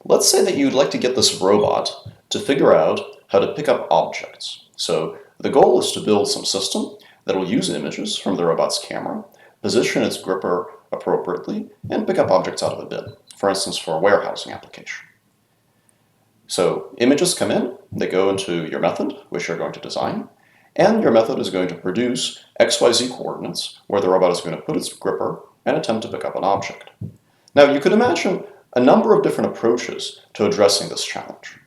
Let's say that you'd like to get this robot to figure out how to pick up objects. So the goal is to build some system that will use images from the robot's camera, position its gripper appropriately, and pick up objects out of a bin, for instance, for a warehousing application. So images come in, they go into your method, which you're going to design, and your method is going to produce XYZ coordinates where the robot is going to put its gripper and attempt to pick up an object. Now, you could imagine a number of different approaches to addressing this challenge.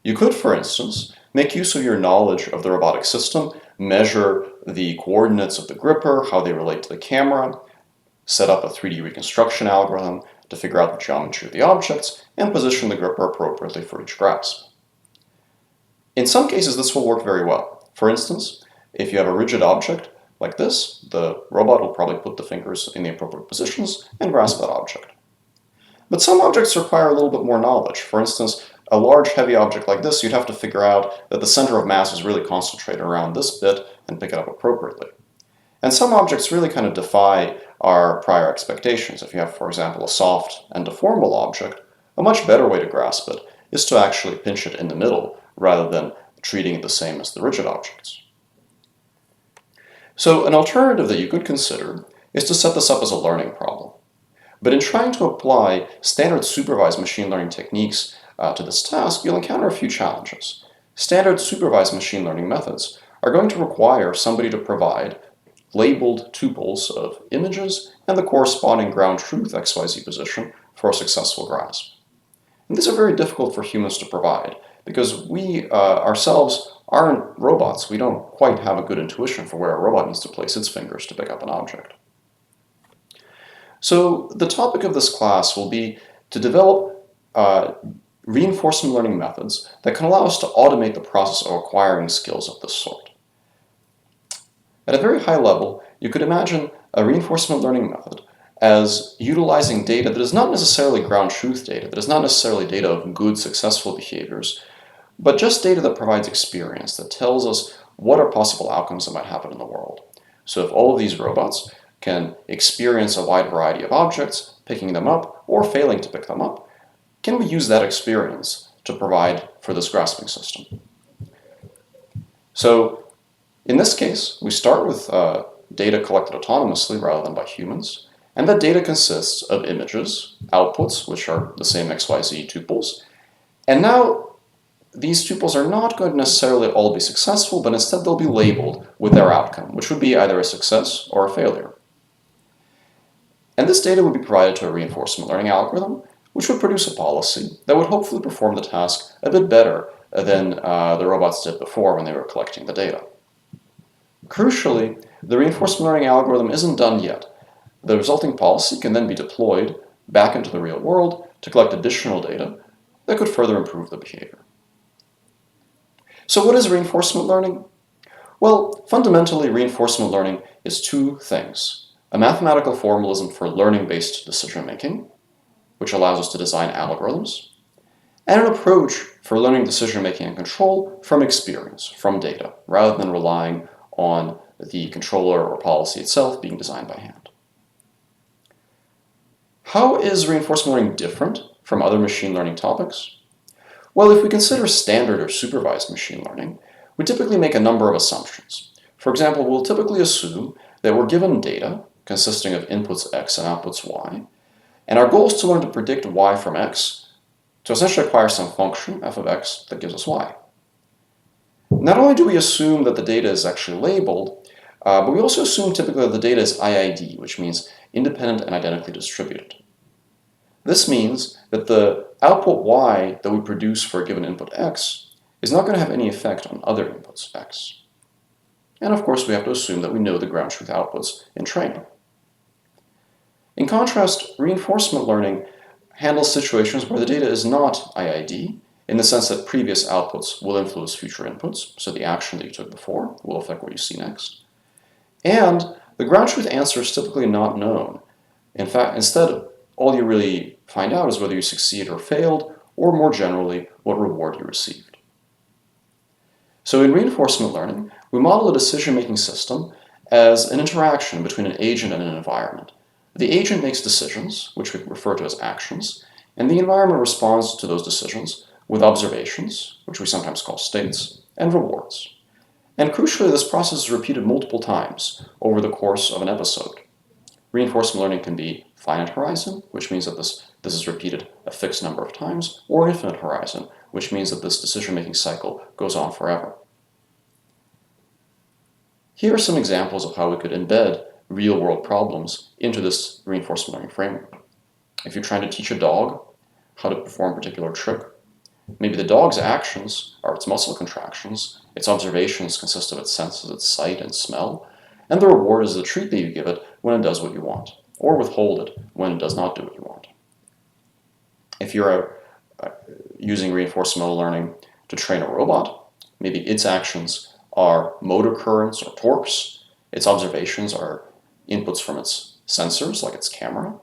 You could, for instance, make use of your knowledge of the robotic system, measure the coordinates of the gripper, how they relate to the camera, set up a 3D reconstruction algorithm to figure out the geometry of the objects, and position the gripper appropriately for each grasp. In some cases, this will work very well. For instance, if you have a rigid object like this, the robot will probably put the fingers in the appropriate positions and grasp that object. But some objects require a little bit more knowledge. For instance, a large heavy object like this, you'd have to figure out that the center of mass is really concentrated around this bit and pick it up appropriately. And some objects really kind of defy our prior expectations. If you have, for example, a soft and deformable object, a much better way to grasp it is to actually pinch it in the middle rather than treating it the same as the rigid objects. So an alternative that you could consider is to set this up as a learning problem. But in trying to apply standard supervised machine learning techniques to this task, you'll encounter a few challenges. Standard supervised machine learning methods are going to require somebody to provide labeled tuples of images and the corresponding ground truth XYZ position for a successful grasp. And these are very difficult for humans to provide because we ourselves aren't robots. We don't quite have a good intuition for where a robot needs to place its fingers to pick up an object. So the topic of this class will be to develop reinforcement learning methods that can allow us to automate the process of acquiring skills of this sort. At a very high level, you could imagine a reinforcement learning method as utilizing data that is not necessarily ground truth data, that is not necessarily data of good, successful behaviors, but just data that provides experience, that tells us what are possible outcomes that might happen in the world. So if all of these robots can experience a wide variety of objects, picking them up or failing to pick them up, can we use that experience to provide for this grasping system? So in this case, we start with data collected autonomously rather than by humans, and that data consists of images, outputs, which are the same XYZ tuples, and now these tuples are not going to necessarily all be successful, but instead they'll be labeled with their outcome, which would be either a success or a failure. And this data would be provided to a reinforcement learning algorithm, which would produce a policy that would hopefully perform the task a bit better than the robots did before when they were collecting the data. Crucially, the reinforcement learning algorithm isn't done yet. The resulting policy can then be deployed back into the real world to collect additional data that could further improve the behavior. So what is reinforcement learning? Well, fundamentally, reinforcement learning is two things: a mathematical formalism for learning-based decision-making, which allows us to design algorithms, and an approach for learning decision-making and control from experience, from data, rather than relying on the controller or policy itself being designed by hand. How is reinforcement learning different from other machine learning topics? Well, if we consider standard or supervised machine learning, we typically make a number of assumptions. For example, we'll typically assume that we're given data consisting of inputs x and outputs y, and our goal is to learn to predict y from x to essentially acquire some function, f of x, that gives us y. Not only do we assume that the data is actually labeled, but we also assume typically that the data is IID, which means independent and identically distributed. This means that the output y that we produce for a given input x is not going to have any effect on other inputs x. And of course, we have to assume that we know the ground truth outputs in training. In contrast, reinforcement learning handles situations where the data is not IID, in the sense that previous outputs will influence future inputs, so the action that you took before will affect what you see next. And the ground truth answer is typically not known. In fact, instead, all you really find out is whether you succeed or failed, or more generally, what reward you received. So in reinforcement learning, we model a decision-making system as an interaction between an agent and an environment. The agent makes decisions, which we refer to as actions, And the environment responds to those decisions with observations, which we sometimes call states, and rewards. And crucially, this process is repeated multiple times over the course of an episode. Reinforcement learning can be finite horizon, which means that this is repeated a fixed number of times, or infinite horizon, which means that this decision-making cycle goes on forever. Here are some examples of how we could embed real-world problems into this reinforcement learning framework. If you're trying to teach a dog how to perform a particular trick, maybe the dog's actions are its muscle contractions, its observations consist of its senses, its sight and smell, and the reward is the treat that you give it when it does what you want, or withhold it when it does not do what you want. If you're using reinforcement learning to train a robot, maybe its actions are motor currents or torques, its observations are inputs from its sensors, like its camera,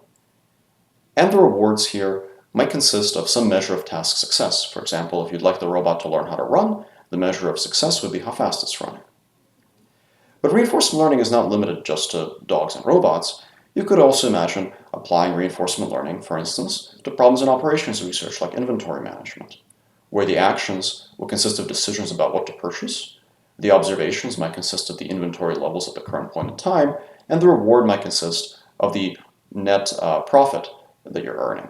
and the rewards here might consist of some measure of task success. For example, if you'd like the robot to learn how to run, the measure of success would be how fast it's running. But reinforcement learning is not limited just to dogs and robots. You could also imagine applying reinforcement learning, for instance, to problems in operations research like inventory management, where the actions will consist of decisions about what to purchase, the observations might consist of the inventory levels at the current point in time, and the reward might consist of the net profit that you're earning.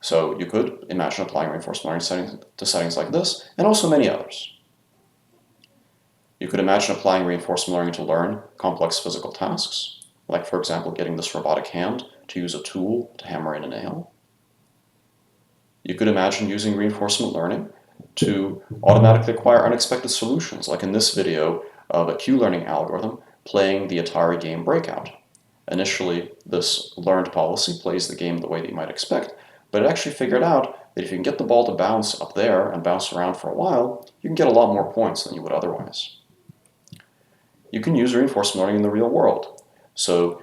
So you could imagine applying reinforcement learning to settings like this, and also many others. You could imagine applying reinforcement learning to learn complex physical tasks, like, for example, getting this robotic hand to use a tool to hammer in a nail. You could imagine using reinforcement learning to automatically acquire unexpected solutions, like in this video of a Q-learning algorithm playing the Atari game Breakout. Initially, this learned policy plays the game the way that you might expect, but it actually figured out that if you can get the ball to bounce up there and bounce around for a while, you can get a lot more points than you would otherwise. You can use reinforcement learning in the real world. So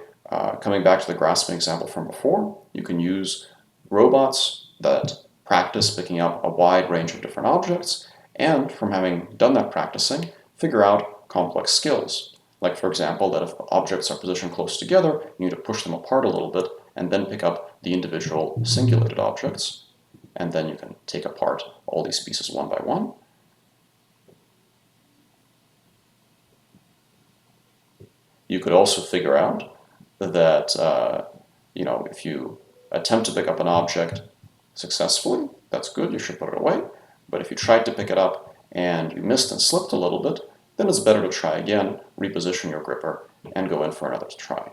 coming back to the grasping example from before, you can use robots that practice picking up a wide range of different objects, and from having done that practicing, figure out complex skills. Like, for example, that if objects are positioned close together, you need to push them apart a little bit and then pick up the individual singulated objects. And then you can take apart all these pieces one by one. You could also figure out that, if you attempt to pick up an object successfully, that's good, you should put it away. But if you tried to pick it up and you missed and slipped a little bit, then it's better to try again, reposition your gripper, and go in for another try.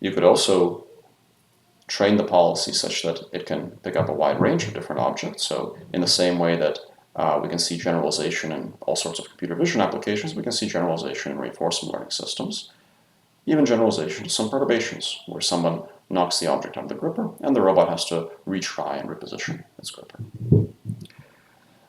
You could also train the policy such that it can pick up a wide range of different objects. So in the same way that we can see generalization in all sorts of computer vision applications, we can see generalization in reinforcement learning systems. Even generalization to some perturbations, where someone knocks the object out of the gripper and the robot has to retry and reposition its gripper.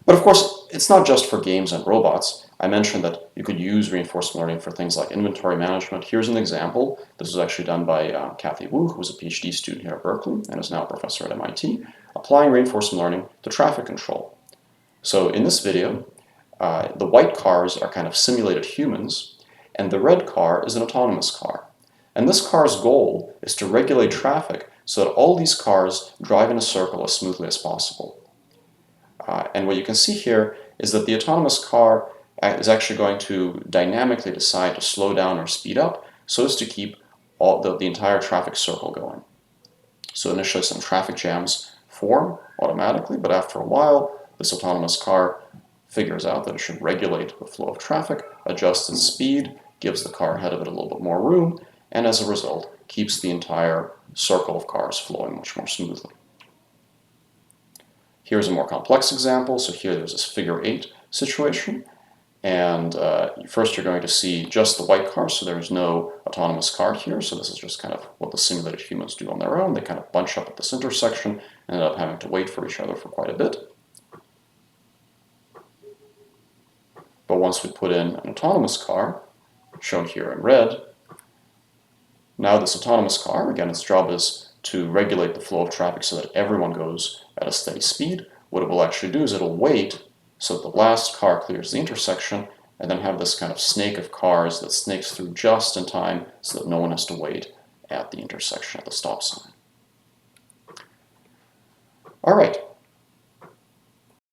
But of course, it's not just for games and robots. I mentioned that you could use reinforcement learning for things like inventory management. Here's an example. This was actually done by Kathy Wu, who was a PhD student here at Berkeley and is now a professor at MIT, applying reinforcement learning to traffic control. So in this video, the white cars are kind of simulated humans, and the red car is an autonomous car. And this car's goal is to regulate traffic so that all these cars drive in a circle as smoothly as possible. And what you can see here is that the autonomous car is actually going to dynamically decide to slow down or speed up so as to keep the entire traffic circle going. So initially some traffic jams form automatically, but after a while, this autonomous car figures out that it should regulate the flow of traffic, adjusts its speed, gives the car ahead of it a little bit more room, and as a result, keeps the entire circle of cars flowing much more smoothly. Here's a more complex example. So here there's this figure 8 situation. And first you're going to see just the white car, so there's no autonomous car here. So this is just kind of what the simulated humans do on their own. They kind of bunch up at this intersection and end up having to wait for each other for quite a bit. But once we put in an autonomous car, shown here in red, now this autonomous car, again, its job is to regulate the flow of traffic so that everyone goes at a steady speed, what it will actually do is it'll wait so that the last car clears the intersection and then have this kind of snake of cars that snakes through just in time so that no one has to wait at the intersection at the stop sign. All right,